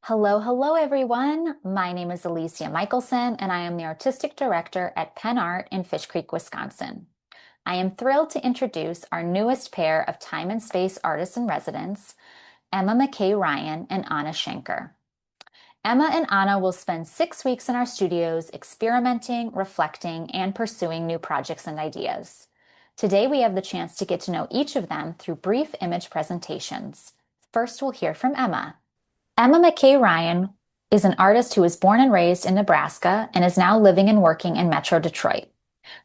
Hello, hello, everyone. My name is Alicia Michelson, and I am the Artistic Director at Penn Art in Fish Creek, Wisconsin. I am thrilled to introduce our newest pair of time and space artists in residence, Emma McKay Ryan and Anna Schenker. Emma and Anna will spend 6 weeks in our studios experimenting, reflecting, and pursuing new projects and ideas. Today, we have the chance to get to know each of them through brief image presentations. First, we'll hear from Emma. Emma McKay Ryan is an artist who was born and raised in Nebraska and is now living and working in Metro Detroit.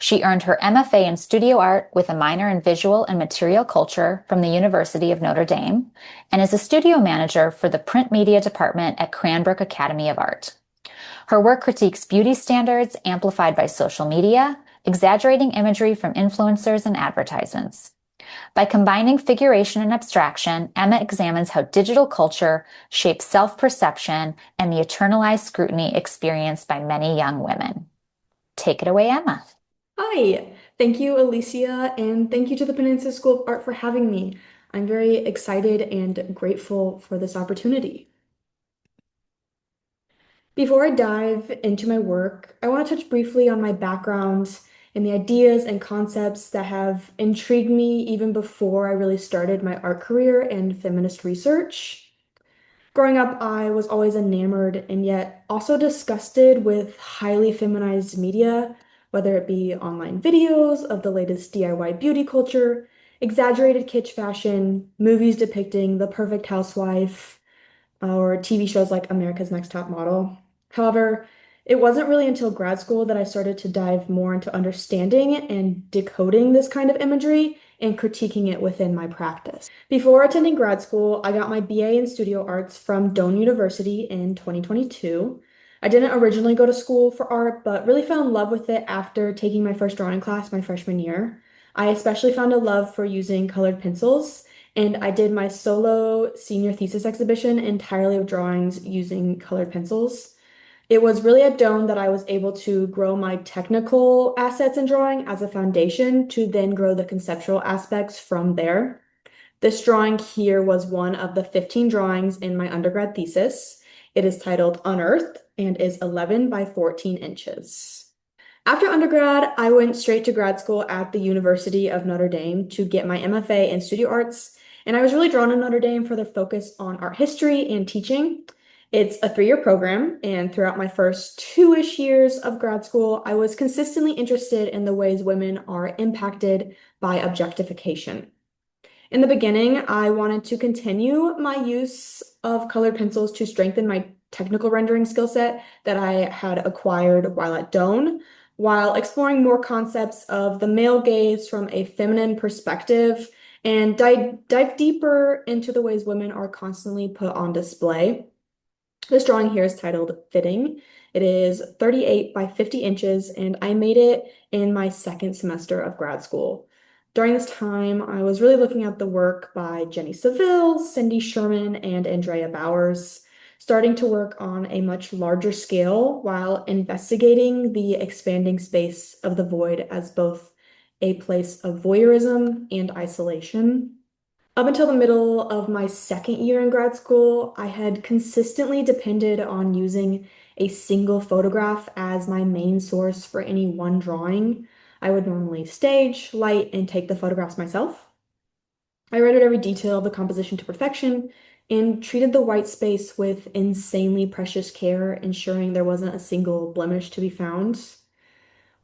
She earned her MFA in studio art with a minor in visual and material culture from the University of Notre Dame and is a studio manager for the print media department at Cranbrook Academy of Art. Her work critiques beauty standards amplified by social media, exaggerating imagery from influencers and advertisements. By combining figuration and abstraction, Emma examines how digital culture shapes self-perception and the eternalized scrutiny experienced by many young women. Take it away, Emma. Hi, thank you, Alicia, and thank you to the Peninsula School of Art for having me. I'm very excited and grateful for this opportunity. Before I dive into my work, I want to touch briefly on my background and the ideas and concepts that have intrigued me even before I really started my art career and feminist research. Growing up, I was always enamored and yet also disgusted with highly feminized media, whether it be online videos of the latest DIY beauty culture, exaggerated kitsch fashion, movies depicting the perfect housewife, or TV shows like America's Next Top Model. However, it wasn't really until grad school that I started to dive more into understanding and decoding this kind of imagery and critiquing it within my practice. Before attending grad school, I got my BA in studio arts from Doane University in 2022. I didn't originally go to school for art, but really fell in love with it after taking my first drawing class my freshman year. I especially found a love for using colored pencils, and I did my solo senior thesis exhibition entirely of drawings using colored pencils. It was really at Doane that I was able to grow my technical assets in drawing as a foundation to then grow the conceptual aspects from there. This drawing here was one of the 15 drawings in my undergrad thesis. It is titled Unearthed and is 11 by 14 inches. After undergrad, I went straight to grad school at the University of Notre Dame to get my MFA in studio arts, and I was really drawn to Notre Dame for their focus on art history and teaching. It's a 3-year program, and throughout my first 2-ish years of grad school, I was consistently interested in the ways women are impacted by objectification. In the beginning, I wanted to continue my use of colored pencils to strengthen my technical rendering skill set that I had acquired while at Doane, while exploring more concepts of the male gaze from a feminine perspective and dive deeper into the ways women are constantly put on display. This drawing here is titled Fitting. It is 38 by 50 inches, and I made it in my second semester of grad school. During this time, I was really looking at the work by Jenny Saville, Cindy Sherman, and Andrea Bowers, starting to work on a much larger scale while investigating the expanding space of the void as both a place of voyeurism and isolation. Up until the middle of my second year in grad school, I had consistently depended on using a single photograph as my main source for any one drawing. I would normally stage, light, and take the photographs myself. I rendered every detail of the composition to perfection and treated the white space with insanely precious care, ensuring there wasn't a single blemish to be found.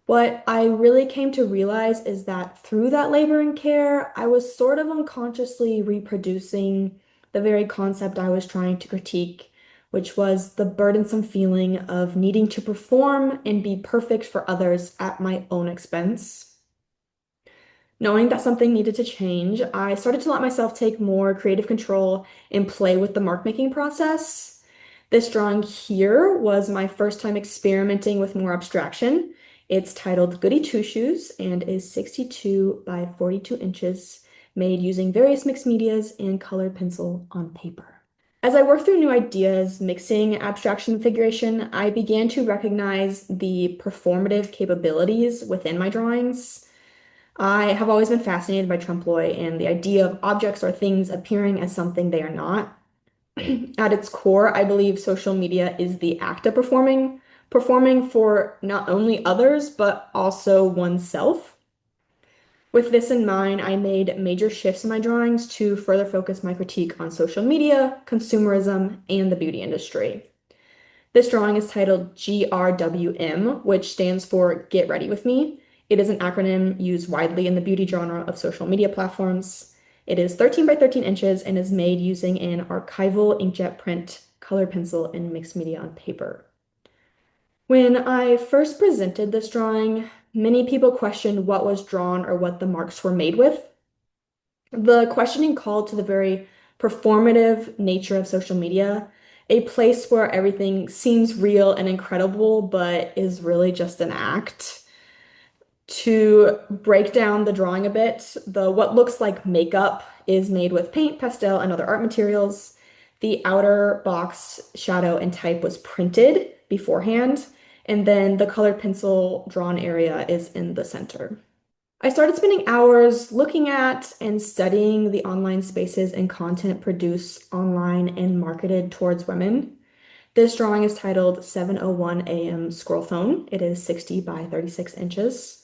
What I really came to realize is that through that labor and care, I was sort of unconsciously reproducing the very concept I was trying to critique, which was the burdensome feeling of needing to perform and be perfect for others at my own expense. Knowing that something needed to change, I started to let myself take more creative control and play with the mark making process. This drawing here was my first time experimenting with more abstraction. It's titled Goody Two Shoes and is 62 by 42 inches, made using various mixed medias and colored pencil on paper. As I worked through new ideas, mixing abstraction and figuration, I began to recognize the performative capabilities within my drawings. I have always been fascinated by trompe l'oeil and the idea of objects or things appearing as something they are not. At its core, I believe social media is the act of performing, performing for not only others, but also oneself. With this in mind, I made major shifts in my drawings to further focus my critique on social media, consumerism, and the beauty industry. This drawing is titled GRWM, which stands for Get Ready With Me. It is an acronym used widely in the beauty genre of social media platforms. It is 13 by 13 inches and is made using an archival inkjet print, color pencil, and mixed media on paper. When I first presented this drawing, many people questioned what was drawn or what the marks were made with. The questioning called to the very performative nature of social media, a place where everything seems real and incredible, but is really just an act. To break down the drawing a bit, the what looks like makeup is made with paint, pastel, and other art materials. The outer box shadow and type was printed beforehand, and then the colored pencil drawn area is in the center. I started spending hours looking at and studying the online spaces and content produced online and marketed towards women. This drawing is titled 7:01 a.m. Scroll Phone. It is 60 by 36 inches.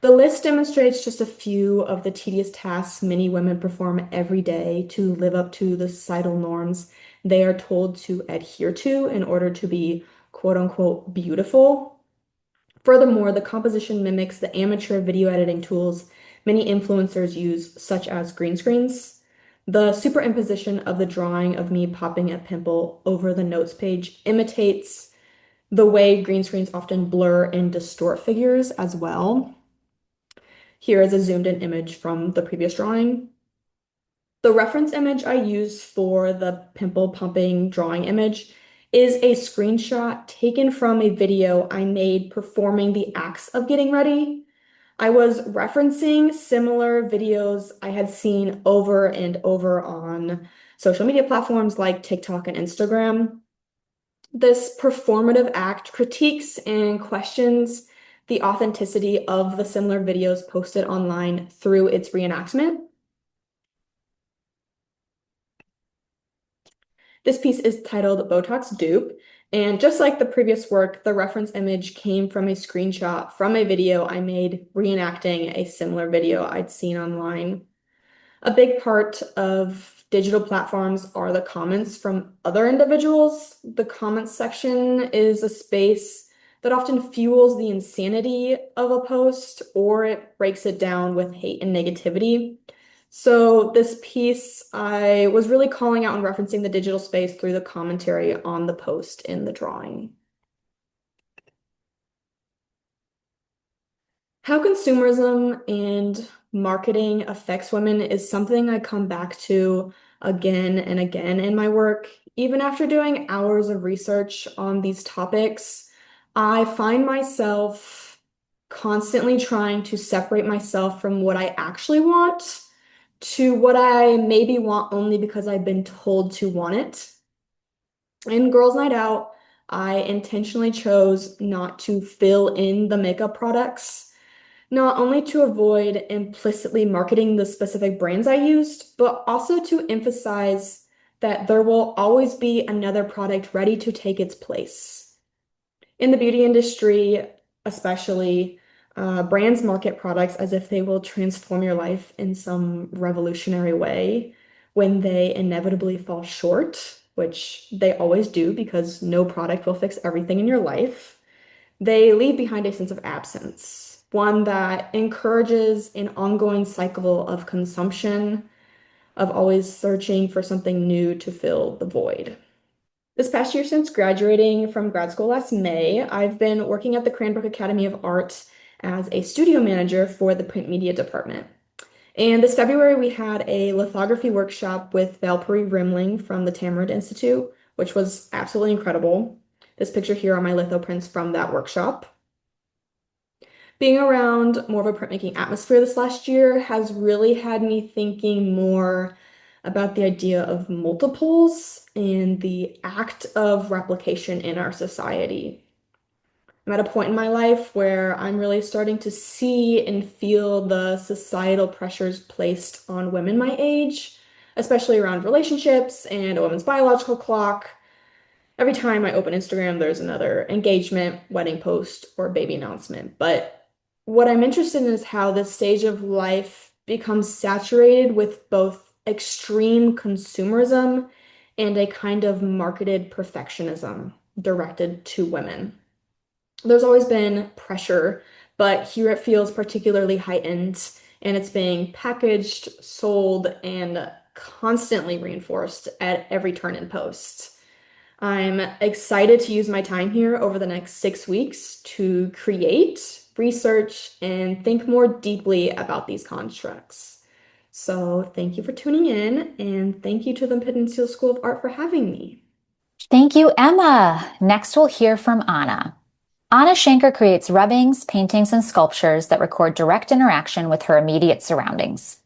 The list demonstrates just a few of the tedious tasks many women perform every day to live up to the societal norms they are told to adhere to in order to be quote unquote beautiful. Furthermore, the composition mimics the amateur video editing tools many influencers use, such as green screens. The superimposition of the drawing of me popping a pimple over the notes page imitates the way green screens often blur and distort figures as well. Here is a zoomed in image from the previous drawing. The reference image I use for the pimple pumping drawing image is a screenshot taken from a video I made performing the acts of getting ready. I was referencing similar videos I had seen over and over on social media platforms like TikTok and Instagram. This performative act critiques and questions the authenticity of the similar videos posted online through its reenactment. This piece is titled Botox Dupe, and just like the previous work, the reference image came from a screenshot from a video I made reenacting a similar video I'd seen online. A big part of digital platforms are the comments from other individuals. The comments section is a space that often fuels the insanity of a post or it breaks it down with hate and negativity. So this piece, I was really calling out and referencing the digital space through the commentary on the post in the drawing. How consumerism and marketing affects women is something I come back to again and again in my work. Even after doing hours of research on these topics, I find myself constantly trying to separate myself from what I actually want to what I maybe want only because I've been told to want it. In Girls' Night Out, I intentionally chose not to fill in the makeup products not only to avoid implicitly marketing the specific brands I used, but also to emphasize that there will always be another product ready to take its place. In the beauty industry, especially, brands market products as if they will transform your life in some revolutionary way when they inevitably fall short, which they always do because no product will fix everything in your life. They leave behind a sense of absence, one that encourages an ongoing cycle of consumption, of always searching for something new to fill the void. This past year, since graduating from grad school last May, I've been working at the Cranbrook Academy of Art as a studio manager for the print media department. And this February, we had a lithography workshop with Valperi Rimling from the Tamarind Institute, which was absolutely incredible. This picture here are my litho prints from that workshop. Being around more of a printmaking atmosphere this last year has really had me thinking more about the idea of multiples and the act of replication in our society. I'm at a point in my life where I'm really starting to see and feel the societal pressures placed on women my age, especially around relationships and a woman's biological clock. Every time I open Instagram, there's another engagement, wedding post, or baby announcement. But what I'm interested in is how this stage of life becomes saturated with both extreme consumerism and a kind of marketed perfectionism directed to women. There's always been pressure, but here it feels particularly heightened, and it's being packaged, sold, and constantly reinforced at every turn and post. I'm excited to use my time here over the next 6 weeks to create, research, and think more deeply about these constructs. So, thank you for tuning in, and thank you to the Peninsula School of Art for having me. Thank you, Emma. Next, we'll hear from Anna. Anna Schenker creates rubbings, paintings, and sculptures that record direct interaction with her immediate surroundings.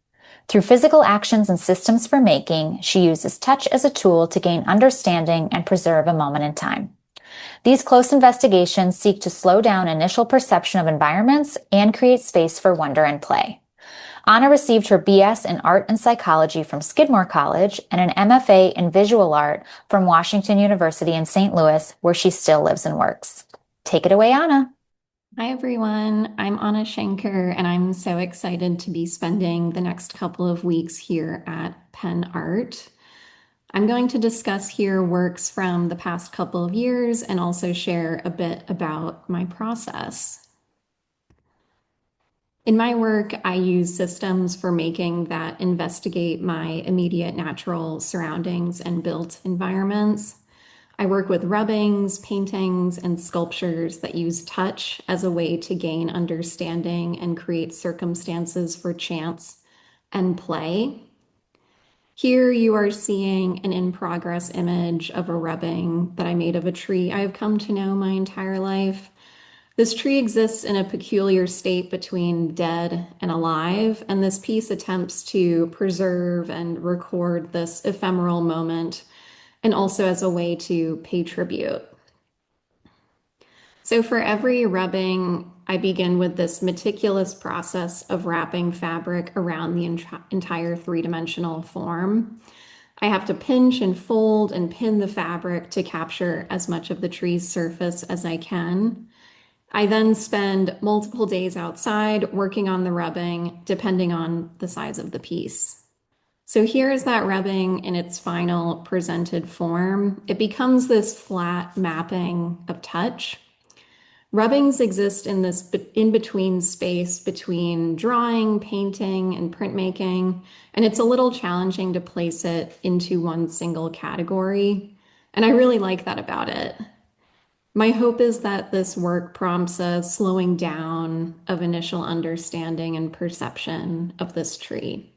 Through physical actions and systems for making, she uses touch as a tool to gain understanding and preserve a moment in time. These close investigations seek to slow down initial perception of environments and create space for wonder and play. Anna received her BS in Art and Psychology from Skidmore College and an MFA in Visual Art from Washington University in St. Louis, where she still lives and works. Take it away, Anna. Hi, everyone. I'm Anna Schenker, and I'm so excited to be spending the next couple of weeks here at Penn Art. I'm going to discuss here works from the past couple of years and also share a bit about my process. In my work, I use systems for making that investigate my immediate natural surroundings and built environments. I work with rubbings, paintings, and sculptures that use touch as a way to gain understanding and create circumstances for chance and play. Here you are seeing an in-progress image of a rubbing that I made of a tree I've come to know my entire life. This tree exists in a peculiar state between dead and alive, and this piece attempts to preserve and record this ephemeral moment and also as a way to pay tribute. So for every rubbing, I begin with this meticulous process of wrapping fabric around the entire three-dimensional form. I have to pinch and fold and pin the fabric to capture as much of the tree's surface as I can. I then spend multiple days outside working on the rubbing, depending on the size of the piece. So here is that rubbing in its final presented form. It becomes this flat mapping of touch. Rubbings exist in this in-between space between drawing, painting, and printmaking, and it's a little challenging to place it into one single category. And I really like that about it. My hope is that this work prompts a slowing down of initial understanding and perception of this tree.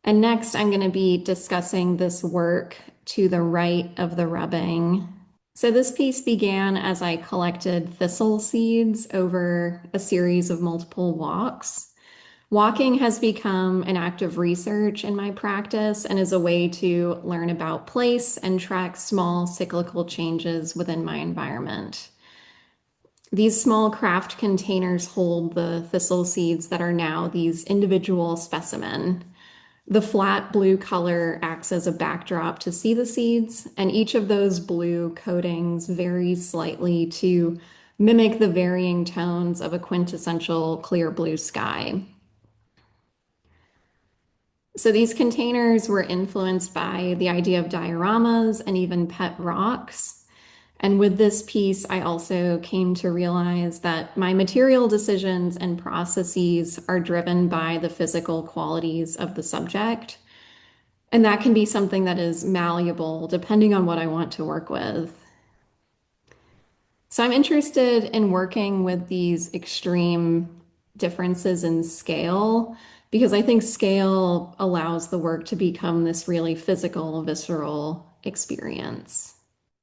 And next, I'm going to be discussing this work to the right of the rubbing. So this piece began as I collected thistle seeds over a series of multiple walks. Walking has become an act of research in my practice and is a way to learn about place and track small cyclical changes within my environment. These small craft containers hold the thistle seeds that are now these individual specimens. The flat blue color acts as a backdrop to see the seeds, and each of those blue coatings varies slightly to mimic the varying tones of a quintessential clear blue sky. So these containers were influenced by the idea of dioramas and even pet rocks. And with this piece, I also came to realize that my material decisions and processes are driven by the physical qualities of the subject. And that can be something that is malleable depending on what I want to work with. So I'm interested in working with these extreme differences in scale because I think scale allows the work to become this really physical, visceral experience.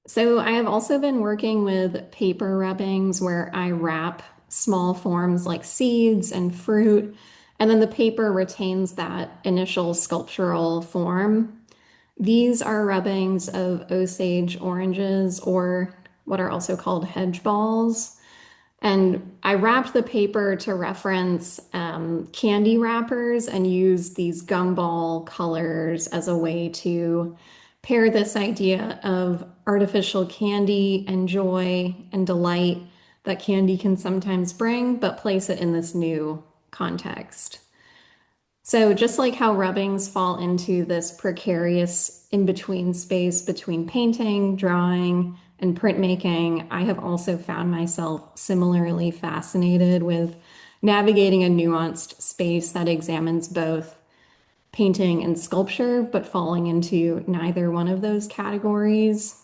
So I have also been working with paper rubbings where I wrap small forms like seeds and fruit, and then the paper retains that initial sculptural form. These are rubbings of Osage oranges, or what are also called hedge balls. And I wrapped the paper to reference candy wrappers and used these gumball colors as a way to pair this idea of artificial candy and joy and delight that candy can sometimes bring, but place it in this new context. So, just like how rubbings fall into this precarious in between space between painting, drawing, and printmaking, I have also found myself similarly fascinated with navigating a nuanced space that examines both painting and sculpture, but falling into neither one of those categories.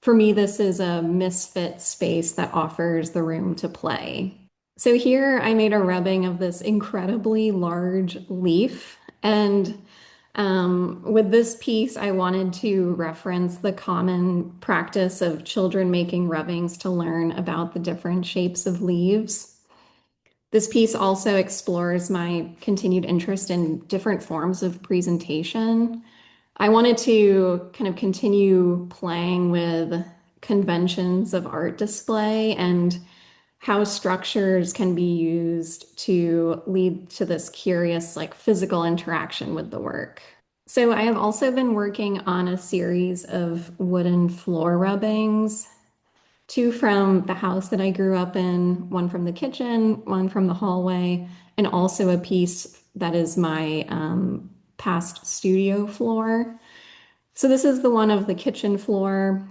For me, this is a misfit space that offers the room to play. So here I made a rubbing of this incredibly large leaf. And with this piece, I wanted to reference the common practice of children making rubbings to learn about the different shapes of leaves. This piece also explores my continued interest in different forms of presentation. I wanted to kind of continue playing with conventions of art display and how structures can be used to lead to this curious, like physical interaction with the work. So I have also been working on a series of wooden floor rubbings, two from the house that I grew up in, one from the kitchen, one from the hallway, and also a piece that is my past studio floor. So this is the one of the kitchen floor.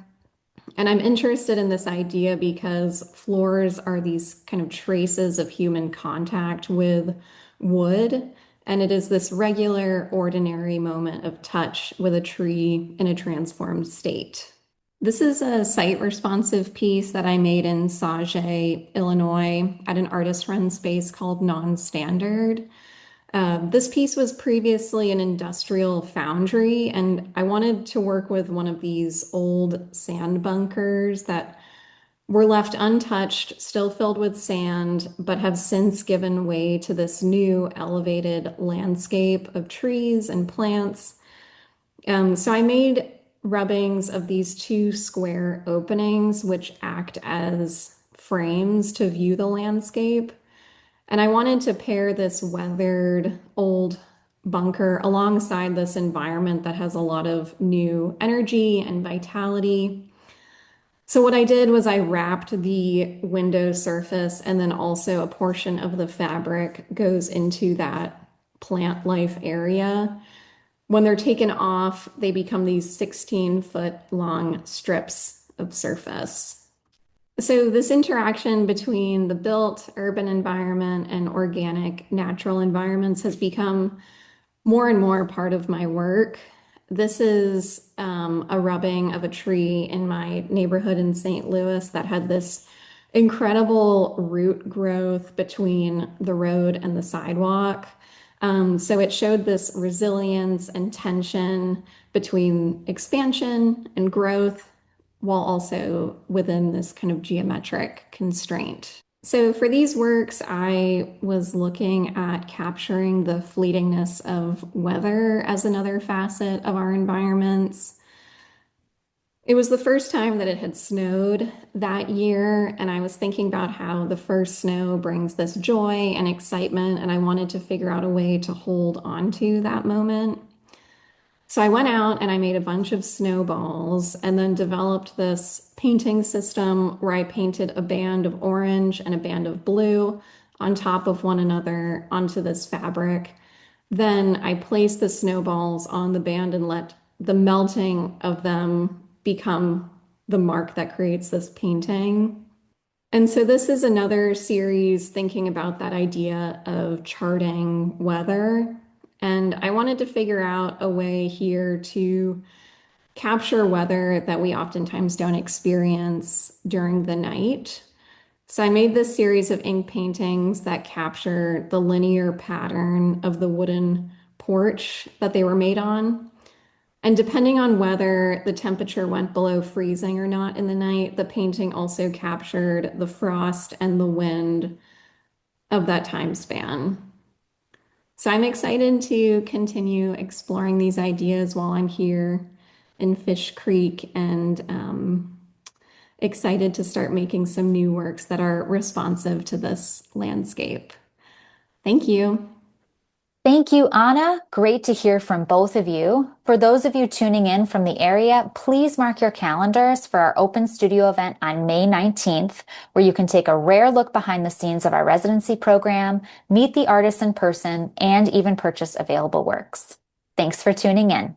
And I'm interested in this idea because floors are these kind of traces of human contact with wood. And it is this regular, ordinary moment of touch with a tree in a transformed state. This is a site responsive piece that I made in Sauget, Illinois, at an artist run space called Non-Standard. This piece was previously an industrial foundry, and I wanted to work with one of these old sand bunkers that were left untouched, still filled with sand, but have since given way to this new elevated landscape of trees and plants. So I made rubbings of these two square openings, which act as frames to view the landscape. And I wanted to pair this weathered old bunker alongside this environment that has a lot of new energy and vitality. So what I did was I wrapped the window surface, and then also a portion of the fabric goes into that plant life area. When they're taken off, they become these 16-foot long strips of surface. So, this interaction between the built urban environment and organic natural environments has become more and more part of my work. This is a rubbing of a tree in my neighborhood in St. Louis that had this incredible root growth between the road and the sidewalk. So it showed this resilience and tension between expansion and growth while also within this kind of geometric constraint. So for these works, I was looking at capturing the fleetingness of weather as another facet of our environments. It was the first time that it had snowed that year, and I was thinking about how the first snow brings this joy and excitement, and I wanted to figure out a way to hold on to that moment. So I went out and I made a bunch of snowballs and then developed this painting system where I painted a band of orange and a band of blue on top of one another onto this fabric. Then I placed the snowballs on the band and let the melting of them become the mark that creates this painting. And so this is another series thinking about that idea of charting weather. And I wanted to figure out a way here to capture weather that we oftentimes don't experience during the night. So I made this series of ink paintings that capture the linear pattern of the wooden porch that they were made on. And depending on whether the temperature went below freezing or not in the night, the painting also captured the frost and the wind of that time span. So I'm excited to continue exploring these ideas while I'm here in Fish Creek and excited to start making some new works that are responsive to this landscape. Thank you. Thank you, Anna. Great to hear from both of you. For those of you tuning in from the area, please mark your calendars for our open studio event on May 19th, where you can take a rare look behind the scenes of our residency program, meet the artists in person, and even purchase available works. Thanks for tuning in.